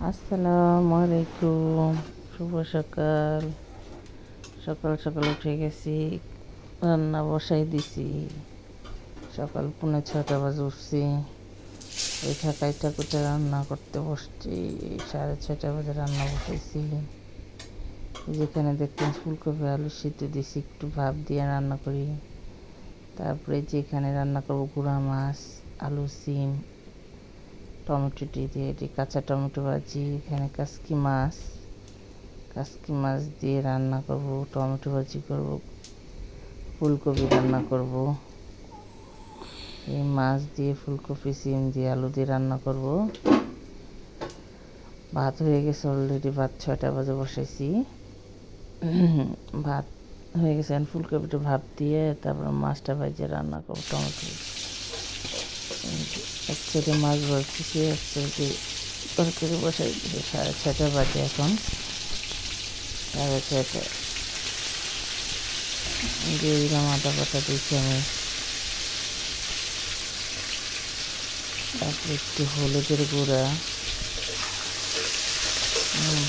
আসসালামু আলাইকুম। শুভ সকাল। সকাল সকাল উঠে গেছি, রান্না বসাই দিছি। সকাল 6:45 উঠছি, ওই ঠাকাইটা কুটে রান্না করতে বসছি। 6:30 বাজে রান্না বসাইছি। যেখানে দেখতেন ফুলকপি আলু সিদ্ধ দিছি, একটু ভাপ দিয়ে রান্না করি। তারপরে যেখানে রান্না করবো গুঁড়া মাছ, আলু, সিম, টমেটো দিয়ে এটি কাঁচা টমেটো ভাজি। এখানে কাসকি মাছ দিয়ে রান্না করব, টমেটো ভাজি করব, ফুলকপি রান্না করব। এই মাছ দিয়ে ফুলকপি, সিম দিয়ে, আলু দিয়ে রান্না করব। ভাত হয়ে গেছে অলরেডি, ভাত 6টা বাজে বসাইছি। ভাত হয়ে গেছে, ফুলকপিটা ভাপ দিয়ে তারপরে মাছটা ভাজিয়ে রান্না করবো টমেটো। এক সাইডে মাছ ভাজতেছি, এক সাইডে তরকারি বসাই দিয়েছি। 6:30 বাজে এখন, 6:30 দিয়ে দিলাম আদা বাটা দিয়েছি আমি। তারপরে একটু হলুদের গুঁড়া,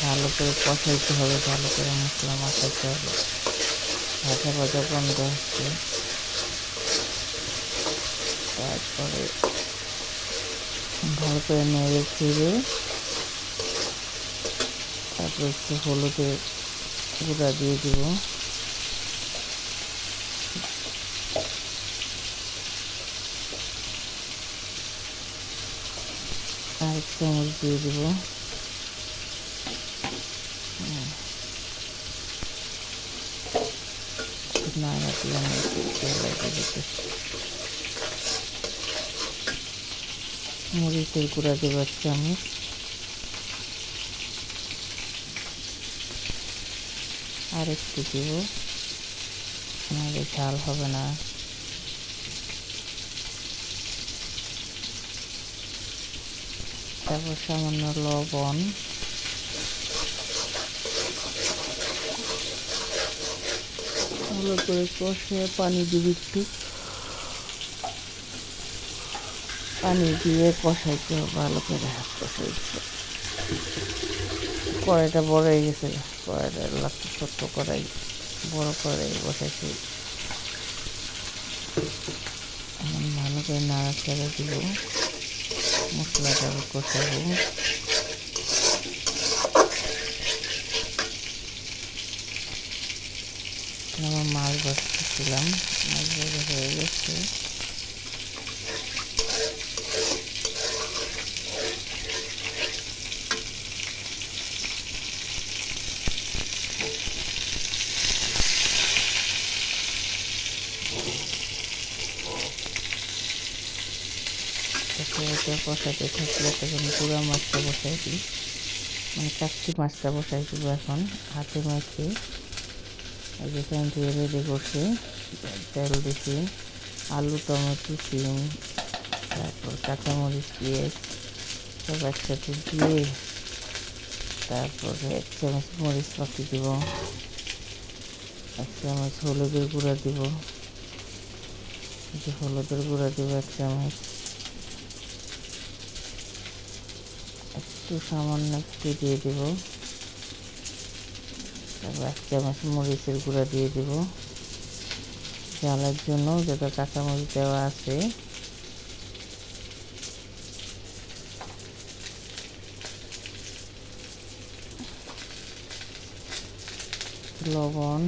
ভালো করে কষাইতে হবে, ভালো করে মশলা মাখাইতে হবে। ভাজা ভাজা বন্ধ হচ্ছে। তারপরে ভালো করে নেড়ে ছেড়ে তারপরে একটু হলুদের গুঁড়া দিয়ে দিব। আর 1 চামচ দিয়ে দিব। না রাখলে আমি মরিচের গুঁড়া দেবো 1 চামচ। আর একটু দেব, নাহলে ঝাল হবে না। তারপর সামান্য লবণ, ভালো করে কষে পানি দিব একটু। পানি দিয়ে কষাইতে হবে ভালো করে, কষাইতে। কড়াইটা বড় হয়ে গেছে, কড়াইটা লাগছে ছোট্ট কড়াই, বড় কড়াই বসাইছি। এখন ভালো করে নাড়াচাড়া দিব, মশলাটা কষাবো। আমার মাছ ভাজতেছিলাম, মাছ ভাজা হয়ে গেছে। এটা কষাতে থাকলে তখন গুঁড়া মাছটা বসাই দিই, মানে কাচ্চি মাছটা বসাই দিব। এখন হাতে মাখে যেখানে ধুয়ে রেডি করছে, তেল দিছি, আলু, টমেটো, সিম, তারপর কাঁচামরিচ, পেঁয়াজ সব একসাথে দিয়ে তারপরে 1 চামচ মরিচ পাতি দিব, 1 চামচ হলুদের গুঁড়া দিব, হলুদের গুঁড়া দিব 1 চামচ, একটু সামান্য একটু দিয়ে দেব। তারপর 1 চামচ মরিচের গুঁড়া দিয়ে দেব ঝালের জন্য, যত কাঁচামরিচ দেওয়া আছে। লবণ,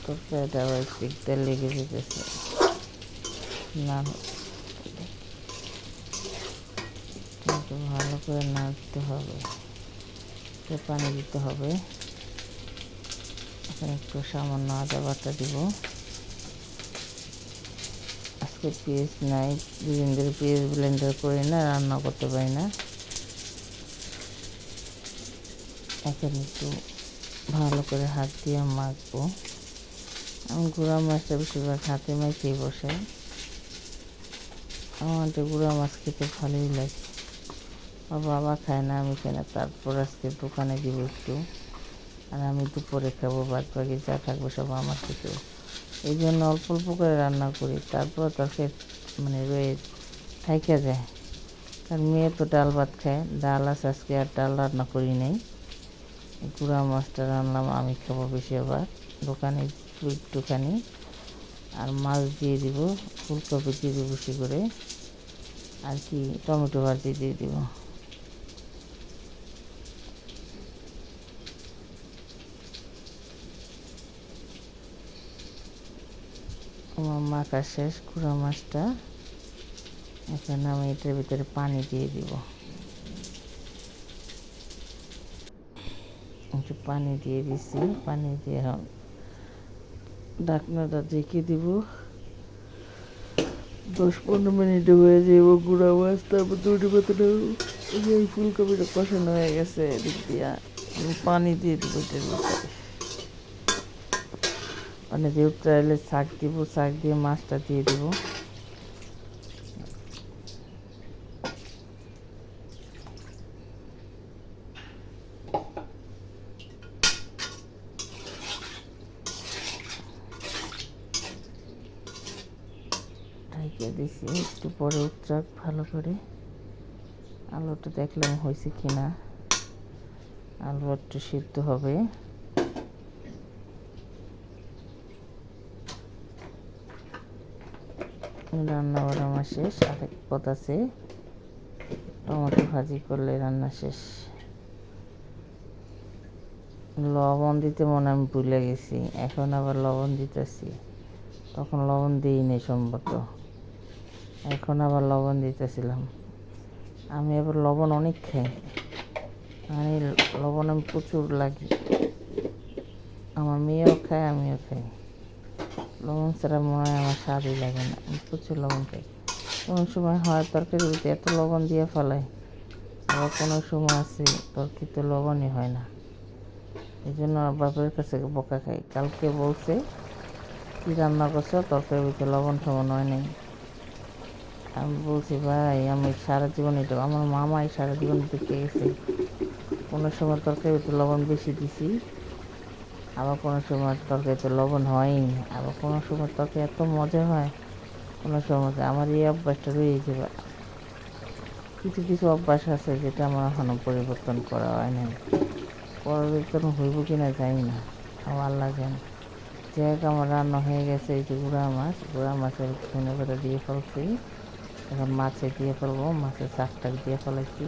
তরকারিটা আবার একটু লেগে যেতেছে না, কিন্তু ভালো করে নাড়তে হবে, পানি দিতে হবে। এখানে একটু সামান্য আদা বাটা দিব। আজকে পেঁয়াজ নাই, দুদিন ধরে পেঁয়াজ ব্লেন্ডার করি না, রান্না করতে পারি না। এখন একটু ভালো করে হাত দিয়ে মাখবো। আমি গুঁড়া মাছটা বেশিরভাগ হাতে মাখিয়ে বসাই। আমার তো গুঁড়া মাছ খেতে ভালোই লাগে। আমার বাবা খায় না, আমি খাই না। তারপর আজকে দোকানে দিব একটু, আর আমি দুপুরে খাবো, বাদ বাকি যা থাকবে সব আমার খেতে। এই জন্য অল্প অল্প করে রান্না করি, তারপর তরকারি মানে রয়ে থাইকা যায়। কারণ মেয়ে তো ডাল ভাত খায়, ডাল আছে আজকে, আর ডাল রান্না করি নাই। গুঁড়া মাছটা রান্নাম, আমি খাবো বেশি, আবার দোকানে একটুখানি। আর মাছ দিয়ে দিব, ফুলকপি দিয়ে দিব বেশি করে, আর কি টমেটো ভাজি দিয়ে দিব। আমার মাখা শেষ গুঁড়া মাছটা। এখন আমি এটার ভিতরে পানি দিয়ে দিব, একটু পানি দিয়ে দিছি। পানি দিয়ে ঢাকনাটা ঢেকে দিব, 10-15 মিনিটে হয়ে যাবো গুঁড়া মাছ। তারপর দুটি পাতাটা ফুলকপিটা কষানো হয়ে গেছে, এদিক দিয়া পানি দিয়ে দিব এটার ভিতরে। পানি দিয়ে উঠলে শাক দিব, শাক দিয়ে মাছটা দিয়ে দিব। ঢাকিয়ে দিছি, একটু পরে উচ্চাক ভালো করে। আলুটা দেখলাম হয়েছে কিনা, আলু একটু সিদ্ধ হবে। রান্না বান্না আমার শেষ, আরেক পদ আছে, টমেটো ভাজি করলে রান্না শেষ। লবণ দিতে মনে আমি ভুলে গেছি, এখন আবার লবণ দিতেছি। তখন লবণ দিইনি সম্ভবত, এখন আবার লবণ দিতেছিলাম। আমি আবার লবণ অনেক খাই, মানে লবণ আমি প্রচুর লাগি। আমার মেয়েও খায়, আমিও খাই। লবণ ছাড়া মনে হয় আমার স্বাদই লাগে না, আমি প্রচুর লবণ খাই। কোনো সময় হয় তরকারির ভিতরে এত লবণ দিয়ে ফেলায়, আবার কোনো সময় আছে তরকারিতে লবণই হয় না। এই জন্য বাপের কাছে বকা খাই। কালকে বলছে, কী রান্না করছো, তরকারির ভিতরে লবণ টবণ হয় নাই। আমি বলছি, ভাই আমি সারা জীবন এটা, আমার মামাই সারা জীবন দেখে গেছে, কোনো সময় তরকারির ভিতরে লবণ বেশি দিছি, আবার কোনো সময় তরকারিতে লবণ হয়নি, আবার কোনো সময় তরকারি এত মজা হয়, কোনো সময় আমার এই অভ্যাসটা রয়ে যাবে। কিছু কিছু অভ্যাস আছে যেটা আমার এখনও পরিবর্তন করা হয় নাই, পরিবর্তন হইব কি না জানি না, আমার আল্লাহ জানে। যাই আমার রান্না হয়ে গেছে, এই যে গুঁড়া মাছের ধনেপাতা দিয়ে ফেলছি। এখন মাছে দিয়ে ফেলবো, মাছের শাক দিয়ে ফেলাইছি,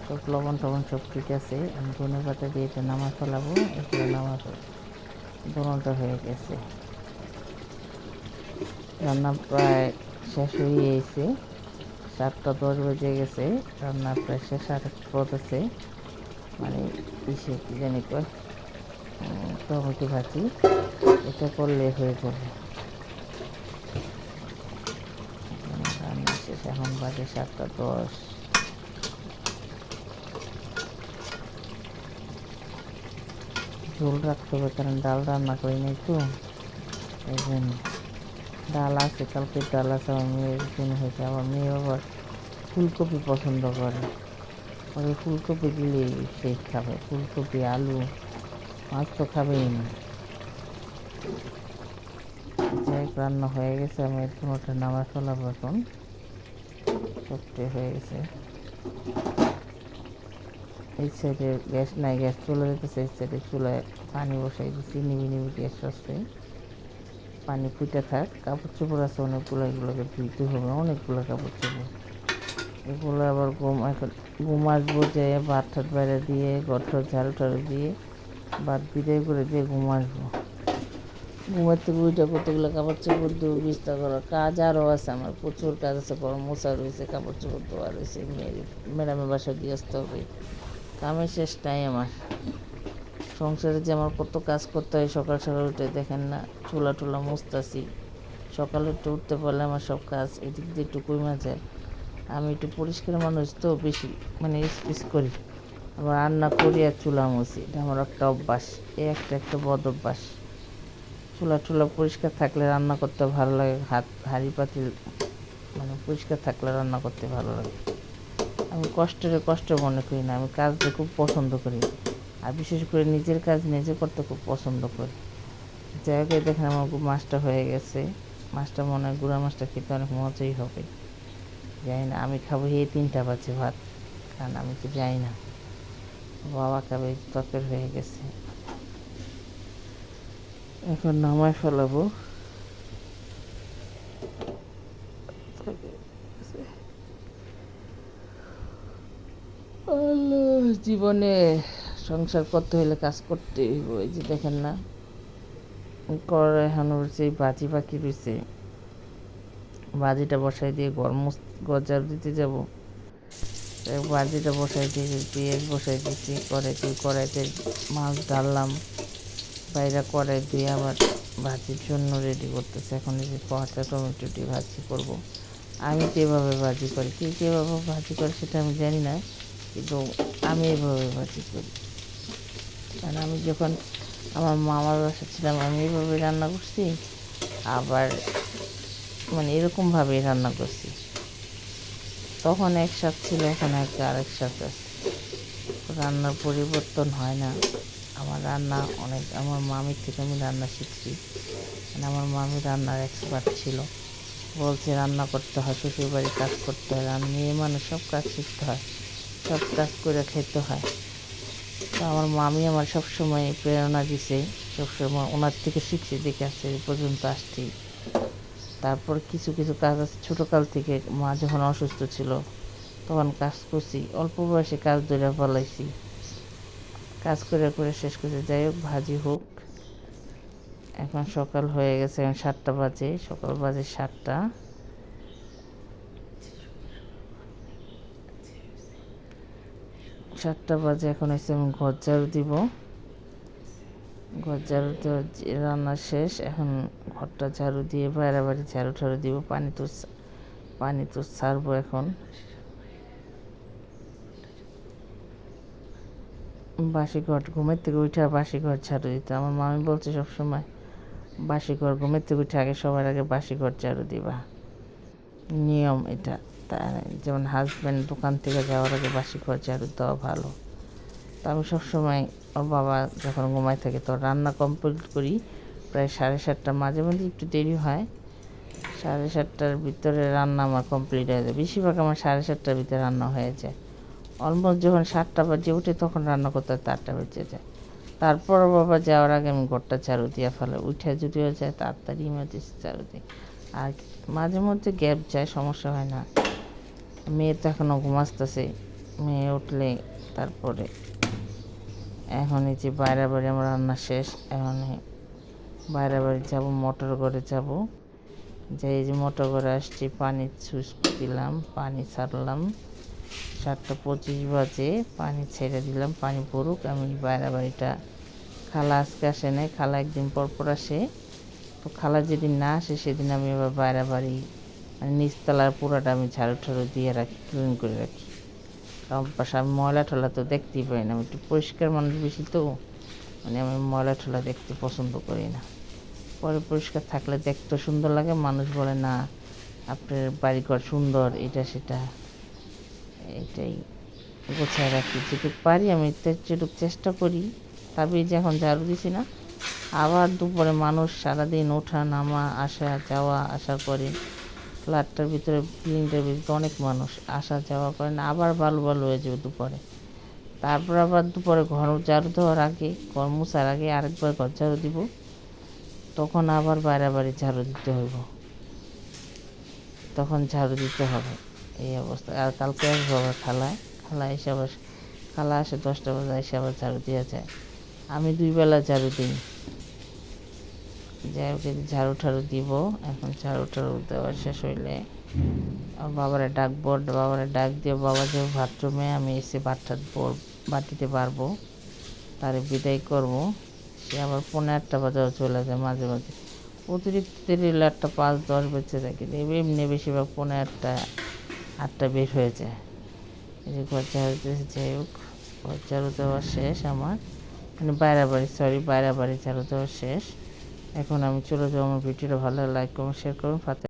সব লবণ টবণ সব ঠিক আছে। আমি ধনেপাতা দিয়ে এটা নামা ফেলাবো, এটা নামা দোনোটা হয়ে গেছে। রান্না প্রায় শেষ হয়ে গেছে, 7:10 বেজে গেছে, রান্না প্রায় শেষ। আর পদ আছে, মানে ইসে কি জানি কয়, টমেটো ভাজি, এটা করলে হয়ে যাবে। রান্না শেষ, এখন বাজে 7:10। ঝোল রাখতে হবে, কারণ ডাল রান্না করি নাই তো, এই জন্য। ডাল আছে, কালকে ডাল আছে, আমার মেয়ের জন্য হয়েছে। আমার মেয়ে আবার ফুলকপি পছন্দ করে, ওই ফুলকপি দিলে সে খাবে, ফুলকপি আলু মাছ তো খাবেই না। যাই রান্না হয়ে গেছে, আমি কোনোটা নামা ফেলাবো এখন, সবটাই হয়ে গেছে। এই সাইডে গ্যাস নাই, গ্যাস চলে যেতেছে, এই সাইডে চুলায় পানি বসাই দিচ্ছি, নিবি গ্যাস আসছে, পানি ফুটে থাক। কাপড় চোপড় আছে অনেকগুলো, এগুলোকে ধুইতে হবে, অনেকগুলো কাপড় চোপড়। এগুলো আবার এখন ঘুম আসবো, যে ভাত ঠাট বাইরে দিয়ে ঘর ঝাড়ু টাড়ু দিয়ে ভাত বিদায় করে দিয়ে ঘুম আসবো। ঘুমের থেকে উইটা কতগুলো কাপড় চোপড় দেবো, বিস্তা করার কাজ আরও আছে, আমার প্রচুর কাজ আছে, ঘর মোছা রয়েছে, কাপড় চোপড় দেওয়া রয়েছে, ম্যাডামের বাসায় দিয়ে আসতে হবে, কামের শেষ নাই আমার। সংসারে যে আমার কত কাজ করতে হয়, সকাল সকাল উঠে দেখেন না, চুলা টুলা মুছতেছি। সকালে একটু উঠতে পারলে আমার সব কাজ এদিক দিয়ে একটু কমে যায়। আমি একটু পরিষ্কার মানুষ তো, বেশি মানে স্পিস করি, আবার রান্না করি আর চুলা মুছি, এটা আমার একটা অভ্যাস, এই একটা বদ অভ্যাস। চুলা টুলা পরিষ্কার থাকলে রান্না করতে ভালো লাগে, হাঁড়ি পাতিল মানে পরিষ্কার থাকলে রান্না করতে ভালো লাগে। আমি কষ্ট মনে করি না, আমি কাজটা খুব পছন্দ করি। আর বিশেষ করে নিজের কাজ নিজে করতে খুব পছন্দ করি। যাই হোক, দেখেন আমার মাছটা হয়ে গেছে। মাছটা মনে হয় গুঁড়া মাছটা খেতে অনেক মজাই হবে। জানি না, আমি খাবো এই 3টা বাজে ভাত, কারণ আমি তো যাই না। বাবা খাবে, তরকারি হয়ে গেছে, এখন নামায় ফেলাবো। জীবনে সংসার করতে হলে কাজ করতে হইব। এই যে দেখেন না, এখন সেই বাজি বাকি রয়েছে, বাজিটা বসাই দিয়ে গজার দিতে যাব। বাজিটা বসাই দিয়ে পেঁয়াজ বসাই দিয়েছি, কড়াইতে মাছ ডাললাম, বাইরে কড়াই দিয়ে আবার ভাজির জন্য রেডি করতেছে। এখন এই যে কাঁচা টমেটো দিয়ে ভাজি করব। আমি তো এভাবে ভাজি করি, কীভাবে ভাজি করে সেটা আমি জানি না, কিন্তু আমি এভাবে ভাজি করি। কারণ আমি যখন আমার মামার বাসা ছিলাম আমি এভাবে রান্না করছি, আবার মানে এরকমভাবেই রান্না করছি। তখন এক স্বাদ ছিল, এখন আরেক স্বাদ আছে। রান্নার পরিবর্তন হয় না। আমার রান্না অনেক, আমার মামির থেকে আমি রান্না শিখছি। আমার মামি রান্নার এক্সপার্ট ছিল, বলছে রান্না করতে হয়, শ্বশুরবাড়ির কাজ করতে হয়, মেয়ে মানুষ সব কাজ শিখতে হয়, সব কাজ করে খেতে হয়। তো আমার মামি আমার সবসময় প্রেরণা দিছে, সবসময় ওনার থেকে শিখছি, দেখে আসছে এই পর্যন্ত আসছি। তারপর কিছু কিছু কাজ আছে ছোটোকাল থেকে, মা যখন অসুস্থ ছিল তখন কাজ করছি, অল্প বয়সে কাজ ধরে ফেলাইছি, কাজ করে করে শেষ করছি। যাই হোক, ভাজি হোক। এখন সকাল হয়ে গেছে, এখন 7টা বাজে, সকাল বাজে 7টা। 7টা বাজে, এখন এসে আমি ঘর ঝাড়ু দিব। ঘর ঝাড়ু তো রান্না শেষ, এখন ঘরটা ঝাড়ু দিয়ে বাইরে বাড়ি ঝাড়ু ঠাড়ু দিব। পানি তো ছাড়বো এখন। বাসি ঘর, ঘুমের থেকে উঠে বাসি ঘর ঝাড়ু দিতে আমার মামি বলছে সবসময়, বাসি ঘর ঘুমের থেকে উঠে আগে সবার আগে বাসি ঘর ঝাড়ু দিবা, নিয়ম এটা। যেমন হাজব্যান্ড দোকান থেকে যাওয়ার আগে বাসি ঘর ঝাড়ু দেওয়া ভালো। তো আমি সবসময়, ওর বাবা যখন ঘুমায় থাকে তো রান্না কমপ্লিট করি প্রায় 7:30। মাঝে মাঝে একটু দেরি হয়, 7:30টার ভিতরে রান্না আমার কমপ্লিট হয়ে যায়। বেশিরভাগ আমার 7:30টার ভিতরে রান্না হয়ে যায়। অলমোস্ট যখন 7টা বাজে উঠে তখন রান্না করতে 8টা বেজে যায়। তারপর বাবা যাওয়ার আগে আমি ঘরটা ঝাড়ু দিয়ে ফেলে, উঠে যদিও যায় তাড়াতাড়ি ইমার্জেন্সি ঝাড়ু দিই। আর মাঝে মধ্যে গ্যাপ যায়, সমস্যা হয় না। মেয়ে তো এখনও ঘুমাসতেছে, মেয়ে উঠলে তারপরে। এখন এই যে বাইরে বাড়ি আমার রান্না শেষ, এখন বাইরে বাড়ি যাবো, মোটর ঘরে যাব। যে এই যে মোটর ঘরে আসছি, পানি সুইচ দিলাম, পানি ছাড়লাম। 7টা 25 বাজে, পানি ছেড়ে দিলাম, পানি পড়ুক। আমি বাইরে বাড়িটা, খালা আজকে আসে নাই, খালা একদিন পর পর আসে। তো খালা যেদিন না আসে সেদিন আমি আবার বাইরে বাড়ি মানে নিচতলার পুরাটা আমি ঝাড়ু ঠাড়ু দিয়ে রাখি, ক্লিন করে রাখি। কারণ পাশে আমি ময়লা ঠলা তো দেখতেই পাই না, আমি একটু পরিষ্কার মানুষ বেশি, তো মানে আমি ময়লা ঠলা দেখতে পছন্দ করি না। পরে পরিষ্কার থাকলে দেখতে সুন্দর লাগে, মানুষ বলে না আপনার বাড়িঘর সুন্দর, এটা সেটা। এটাই গোছায় রাখি যেটুকু পারি, আমি যেটুকু চেষ্টা করি। তবে যে এখন ঝাড়ু দিছি না, আবার দুপুরে মানুষ সারাদিন ওঠা নামা, আসা যাওয়া আসা করে, ফ্ল্যাটটার ভিতরে বিল্ডিংটার ভিতরে অনেক মানুষ আসা যাওয়া করে না, আবার ভালো হয়ে যাবে দুপুরে। তারপর আবার দুপুরে ঘর ঝাড়ু দেওয়ার আগে, ঘর মুছার আগে আরেকবার ঘর ঝাড়ু দিব, তখন আবার বাইরে বাড়ি ঝাড়ু দিতে হইব, তখন ঝাড়ু দিতে হবে। এই অবস্থা। আর কালকে আসবো আবার খালা এসে আবার, খালা আসে 10টা বাজে, এসে আবার ঝাড়ু দেওয়া যায়। আমি 2 বেলা ঝাড়ু দিই। যাই হোক, ঝাড়ু ঠাড়ু দিব। এখন ঝাড়ু ঠাড়ু দেওয়া শেষ হইলে বাবারে ডাকবো, বাবারে ডাক দিয়ে বাবা যে বাথরুমে, আমি এসে বাটিতে পারবো, তারে বিদায় করব। সে আবার 8:15 বাজাও চলে যায় মাঝে মাঝে, অতিরিক্ত দেরি হলে 8:05-10 বেঁচে যায়, কিন্তু এমনি বেশিরভাগ 8:30 বের হয়ে যায়। এই যে ঘর ঝাড়ু দিয়েছে। যাই হোক, ঘর ঝাড়ু দেওয়া শেষ আমার, মানে বাইরে বাড়ি ঝাড়ু দেওয়া শেষ। এখন আমি চলে যাবো। আমার ভিডিওটা ভালো লাগে লাইক করুন, শেয়ার করুন।